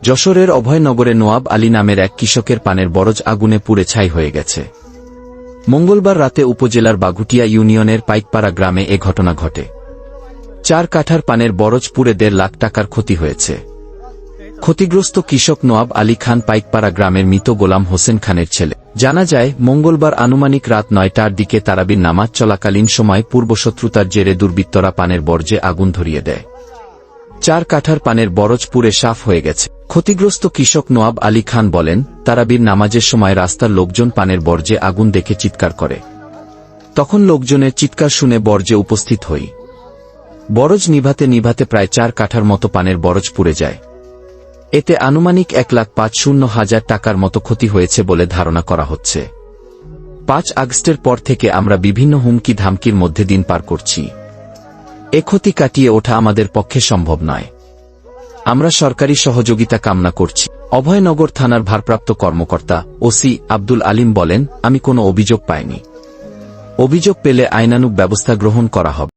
যশোরের অভয়নগরে নোয়াব আলী নামের এক কৃষকের পানের বরজ আগুনে পুড়ে ছাই হয়ে গেছে। মঙ্গলবার রাতে উপজেলার বাগুটিয়া ইউনিয়নের পাইকপাড়া গ্রামে এ ঘটনা ঘটে। 4 কাঠার পানের বরজ পুড়ে 1.5 লাখ টাকার ক্ষতি হয়েছে। ক্ষতিগ্রস্ত কৃষক নোয়াব আলী খান পাইকপাড়া গ্রামের মৃত গোলাম হোসেন খানের ছেলে। জানা যায়, মঙ্গলবার আনুমানিক রাত 9টার দিকে তারাবির নামাজ চলাকালীন সময় পূর্বশত্রুতার জেরে দুর্বৃত্তরা পানের বর্জ্যে আগুন ধরিয়ে দেয়। 4 কাঠার পানের বরজ পুড়ে সাফ হয়ে গেছে। ক্ষতিগ্রস্ত কৃষক নোয়াব আলী খান বলেন, তারাবির নামাজের সময় রাস্তার লোকজন পানের বর্জ্যে আগুন দেখে চিৎকার করে। তখন লোকজনের চিৎকার শুনে বর্জ্যে উপস্থিত হই। বরজ নিভাতে নিভাতে প্রায় 4 কাঠার মতো পানের বরজ পুড়ে যায়। এতে আনুমানিক 1,50,000 টাকার মতো ক্ষতি হয়েছে বলে ধারণা করা হচ্ছে। 5 আগস্টের পর থেকে আমরা বিভিন্ন হুমকি ধামকির মধ্যে দিন পার করছি। এ ক্ষতি কাটিয়ে ওঠা আমাদের পক্ষে সম্ভব নয়। আমরা সরকারি সহযোগিতা কামনা করছি। অভয়নগর থানার ভারপ্রাপ্ত কর্মকর্তা ওসি আব্দুল আলিম বলেন, আমি কোনো অভিযোগ পাইনি। অভিযোগ পেলে আইনানুগ ব্যবস্থা গ্রহণ করা হবে।